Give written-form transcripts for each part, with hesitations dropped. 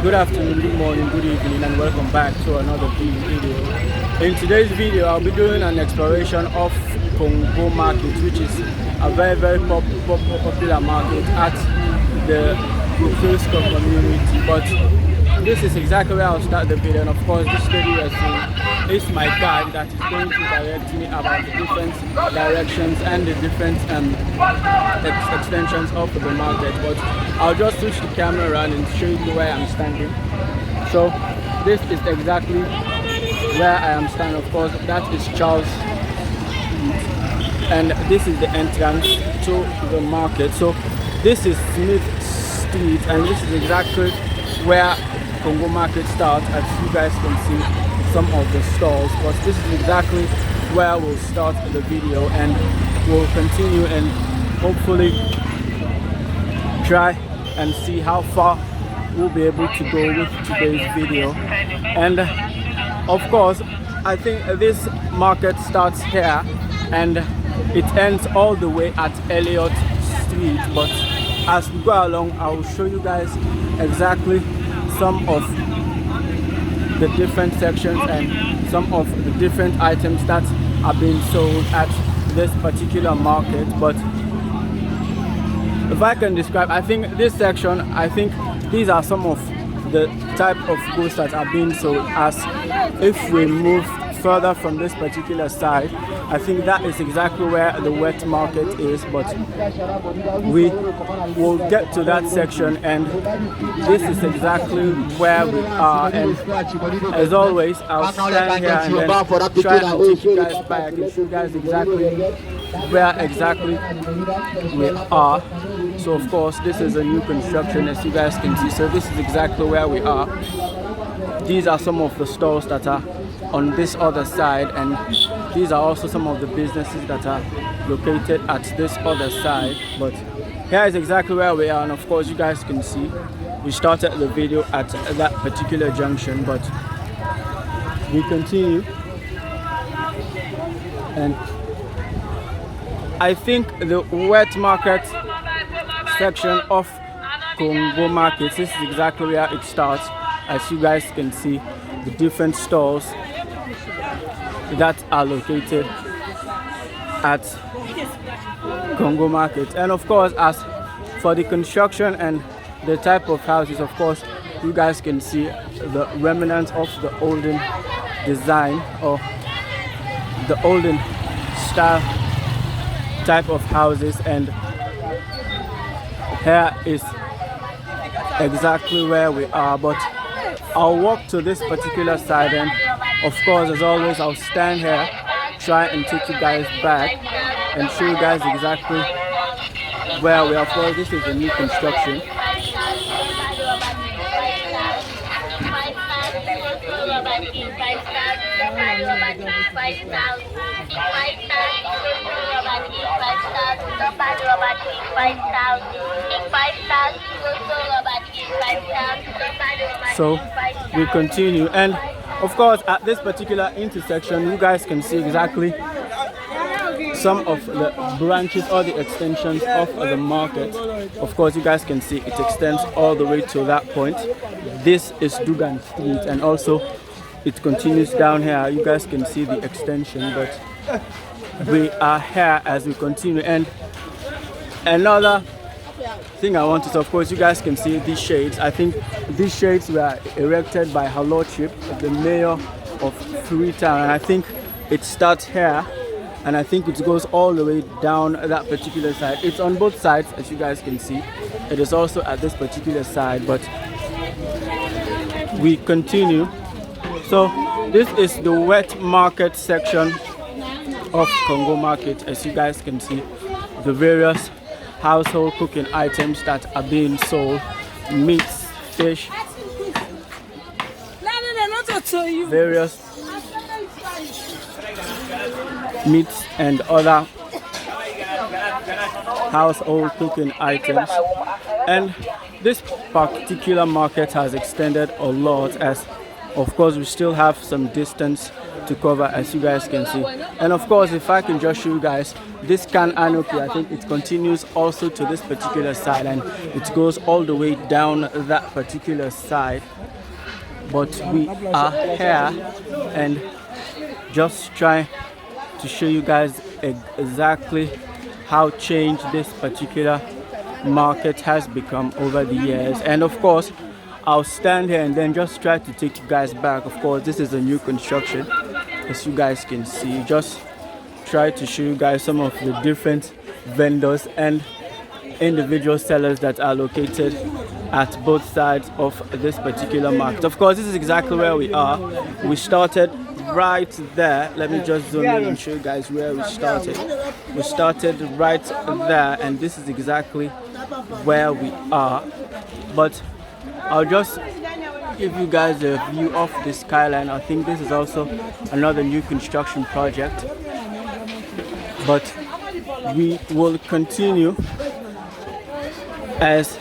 Good afternoon, good morning, good evening, and welcome back to another video. In today's video, I'll be doing an exploration of Congo market, which is a very popular market at the Broomfields community. But this is exactly where I'll start the video, and of course, this video is my guide that is going to direct me about the different directions and the different extensions of the market. But I'll just switch the camera around and show you where I'm standing. So this is exactly where I am standing. Of course, that is Charles Street, and this is the entrance to the market. So this is Smith Street, and this is exactly where Congo market starts. As you guys can see some of the stalls, but this is exactly where we'll start the video, and we'll continue and hopefully try and see how far we'll be able to go with today's video. And of course, I think this market starts here and it ends all the way at Elliott Street, but as we go along, I will show you guys exactly some of the different sections and some of the different items that are being sold at this particular market. But if I can describe, I think this section, I think these are some of the type of goods that are being sold. As if we move further from this particular side, I think that is exactly where the wet market is, but we will get to that section, and this is exactly where we are. And as always, I'll stand here and then try and take you guys back and show you guys exactly where we are. So of course, this is a new construction, as you guys can see. So this is exactly where we are. These are some of the stores that are on this other side, and these are also some of the businesses that are located at this other side. But here is exactly where we are, and of course you guys can see we started the video at that particular junction, but we continue. And I think the wet market section of Congo market, this is exactly where it starts. As you guys can see, the different stores that are located at Congo market. And of course, as for the construction and the type of houses, of course you guys can see the remnants of the olden design or the olden style type of houses. And here is exactly where we are, but I'll walk to this particular side, and of course, as always, I'll stand here, try and take you guys back and show you guys exactly where we are. Of course, this is a new construction. So we continue, and of course at this particular intersection you guys can see exactly some of the branches or the extensions of the market. Of course you guys can see it extends all the way to that point. This is Dugan Street, and also it continues down here. You guys can see the extension, but we are here as we continue. And another thing I want is, of course, you guys can see these shades. I think these shades were erected by Her Lordship, the mayor of Freetown, and I think it starts here and I think it goes all the way down that particular side. It's on both sides, as you guys can see. It is also at this particular side, but we continue. So this is the wet market section of Congo market. As you guys can see, the various household cooking items that are being sold: meats, fish, various meats and other household cooking items. And this particular market has extended a lot, as of course we still have some distance to cover, as you guys can see. And of course, if I can just show you guys this canopy, I think it continues also to this particular side, and it goes all the way down that particular side. But we are here and just try to show you guys exactly how changed this particular market has become over the years. And of course, I'll stand here and then just try to take you guys back. Of course, this is a new construction, as you guys can see. Just try to show you guys some of the different vendors and individual sellers that are located at both sides of this particular market. Of course, this is exactly where we are. We started right there. Let me just zoom in and show you guys where we started. We started right there, and this is exactly where we are. But I'll just give you guys a view of the skyline. I think this is also another new construction project, but we will continue as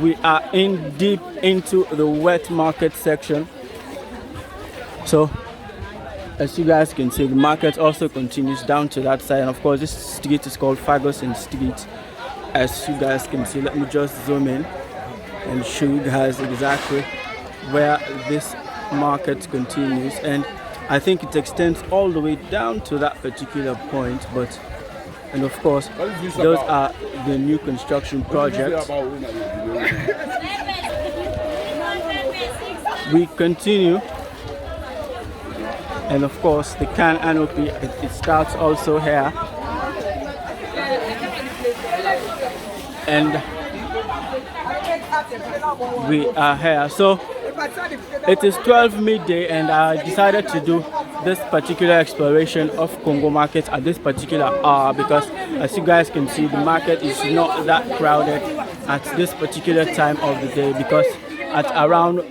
we are in deep into the wet market section. So as you guys can see, the market also continues down to that side, and of course this street is called Ferguson Street, as you guys can see. Let me just zoom in and show you guys exactly where this market continues, and I think it extends all the way down to that particular point. But and of course those are the new construction projects. We continue, and of course the canopy, it starts also here, and we are here. So it is 12 midday, and I decided to do this particular exploration of Congo market at this particular hour, because as you guys can see, the market is not that crowded at this particular time of the day, because at around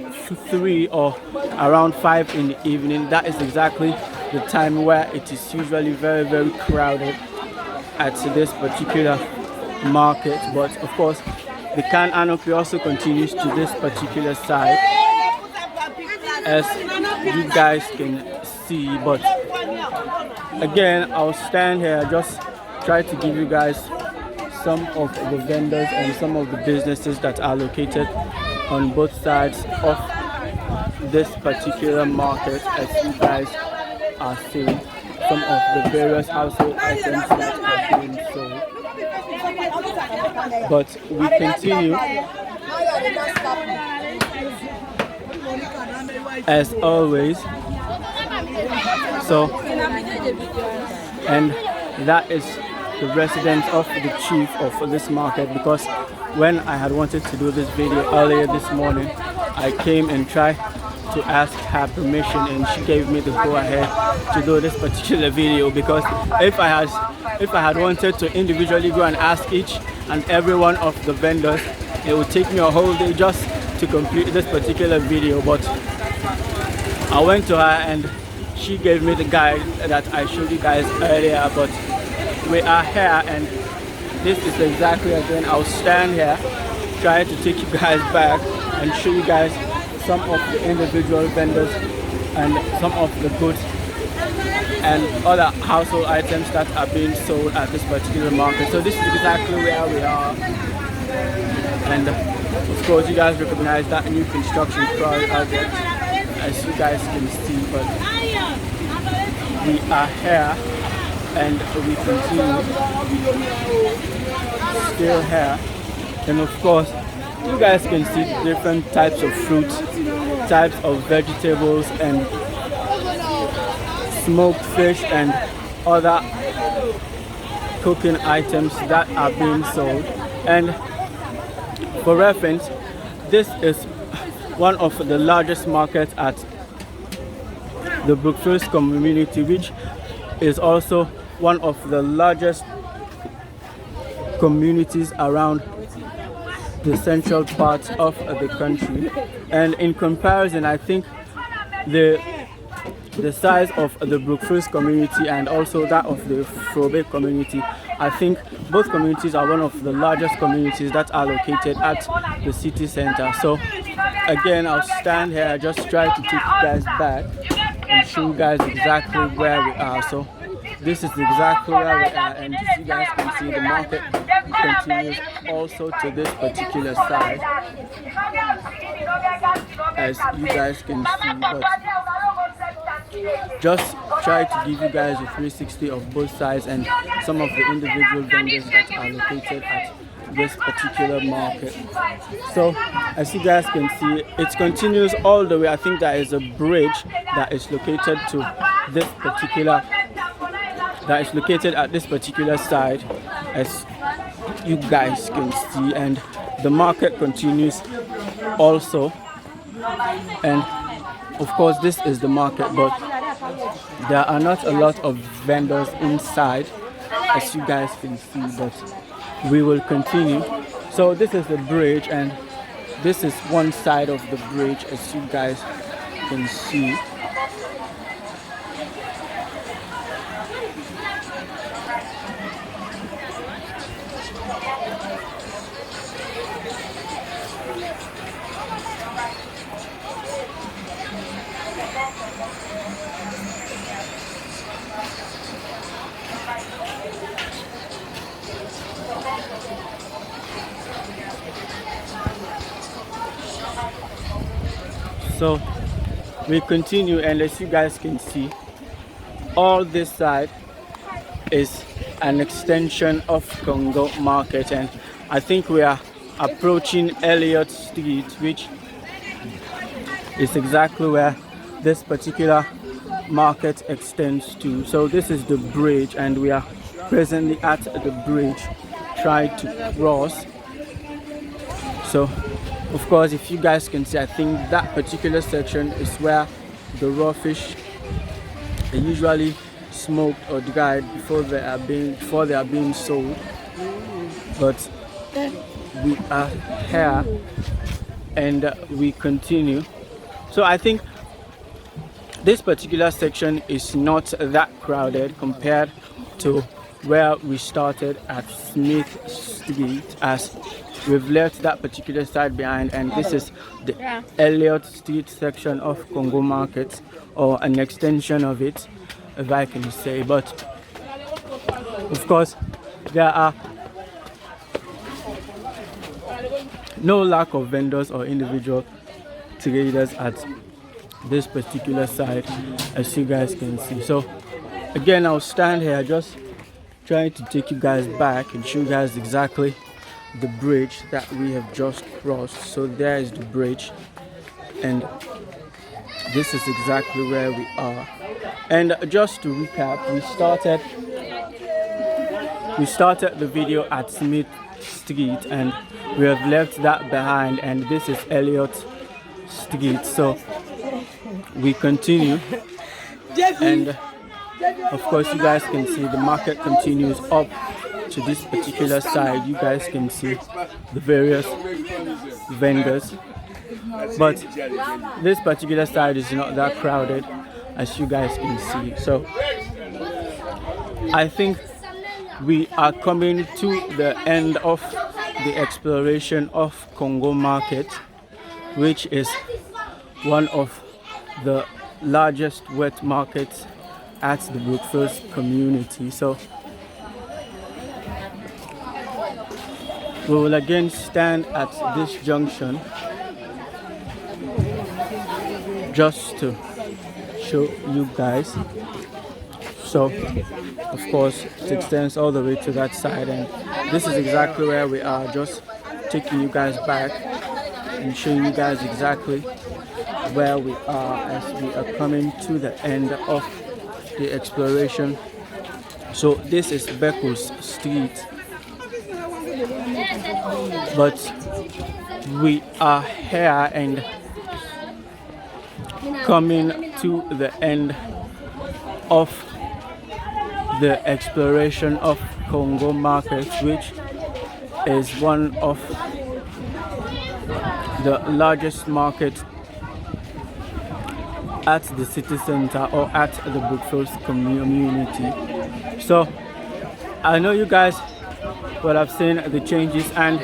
3 or around 5 in the evening, that is exactly the time where it is usually very, very crowded at this particular market. But of course the canopy also continues to this particular side, as you guys can see. But again, I'll stand here, just try to give you guys some of the vendors and some of the businesses that are located on both sides of this particular market, as you guys are seeing some of the various household items that are being sold. But we continue as always. So, and that is the residence of the chief of this market, because when I had wanted to do this video earlier this morning, I came and tried to ask her permission, and she gave me the go ahead to do this particular video. Because if I had wanted to individually go and ask each and every one of the vendors, it would take me a whole day just to complete this particular video. But I went to her and she gave me the guide that I showed you guys earlier. But we are here, and this is exactly, again, I'll stand here, try to take you guys back and show you guys some of the individual vendors and some of the goods and other household items that are being sold at this particular market. So this is exactly where we are, and of course you guys recognize that new construction project, as you guys can see. But we are here and we continue still here, and of course you guys can see different types of fruits, types of vegetables, and smoked fish and other cooking items that are being sold. And for reference, this is one of the largest markets at the Broomfields community, which is also one of the largest communities around the central part of the country. And in comparison, I think the size of the Broomfields community and also that of the Frobe community, I think both communities are one of the largest communities that are located at the city center. So again, I'll stand here, just try to take you guys back and show you guys exactly where we are. So this is exactly where we are, and as you guys can see, the market continues also to this particular side, as you guys can see. But just try to give you guys a 360 of both sides and some of the individual vendors that are located at this particular market. So as you guys can see, it continues all the way. I think there is a bridge that is located to this particular at this particular side, as you guys can see, and the market continues also. And of course this is the market, but there are not a lot of vendors inside, as you guys can see, but we will continue. So this is the bridge, and this is one side of the bridge, as you guys can see. So we continue, and as you guys can see, all this side is an extension of Congo Market, and I think we are approaching Elliott Street, which is exactly where this particular market extends to. So this is the bridge, and we are presently at the bridge trying to cross. So of course, if you guys can see, I think that particular section is where the raw fish are usually smoked or dried before they are being sold. But we are here and we continue. So I think this particular section is not that crowded compared to where we started at Smith Street, as we've left that particular side behind, and this is the Elliott Street section of Congo Market, or an extension of it, if I can say. But of course there are no lack of vendors or individual traders at this particular side, as you guys can see. So again, I'll stand here just trying to take you guys back and show you guys exactly the bridge that we have just crossed. So there is the bridge, and this is exactly where we are. And just to recap, we started the video at Smith Street, and we have left that behind, and this is Elliott Street. So we continue, and of course you guys can see the market continues up to this particular side. You guys can see the various vendors, but this particular side is not that crowded, as you guys can see. So I think we are coming to the end of the exploration of Congo Market, which is one of the largest wet markets at the Broomfields community. So we will again stand at this junction just to show you guys. So of course it extends all the way to that side, and this is exactly where we are, just taking you guys back and showing you guys exactly where we are as we are coming to the end of the exploration. So this is Beckles Street, but we are here and coming to the end of the exploration of Congo Market, which is one of the largest markets at the city center or at the Broomfields community. So I know you guys will have seen the changes and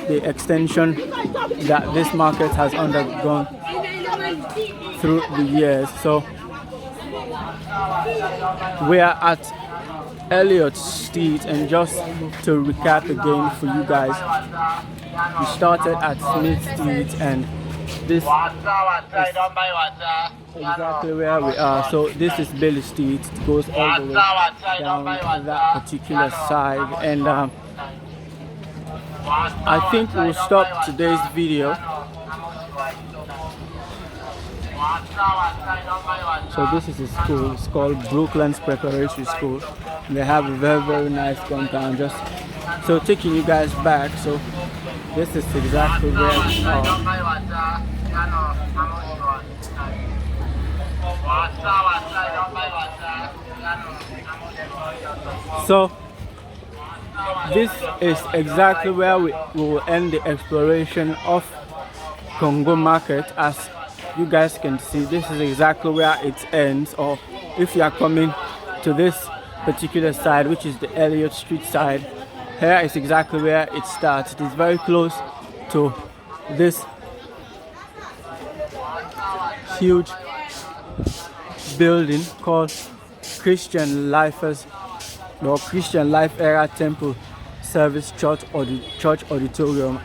the extension that this market has undergone through the years. So we are at Elliott Street, and just to recap again for you guys, we started at Smith Street, and this is exactly where we are. So this is Bailey Street. It goes all the way down that particular side, and I think we'll stop today's video. So this is a school. It's called Brooklands Preparatory School. They have a very nice compound. Just so taking you guys back. So this is exactly where we are. So this is exactly where we will end the exploration of Congo Market. As you guys can see, this is exactly where it ends, or if you are coming to this particular side, which is the Elliott Street side, here is exactly where it starts. It is very close to this huge building called Christian Life Era Temple Service Church Auditorium,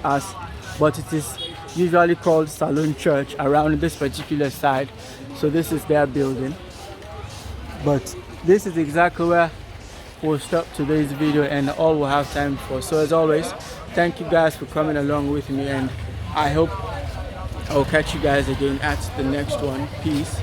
but it is usually called Saloon Church around this particular side. So this is their building, but this is exactly where we'll stop today's video and all we'll have time for. So as always, thank you guys for coming along with me, and I hope I'll catch you guys again at the next one. Peace.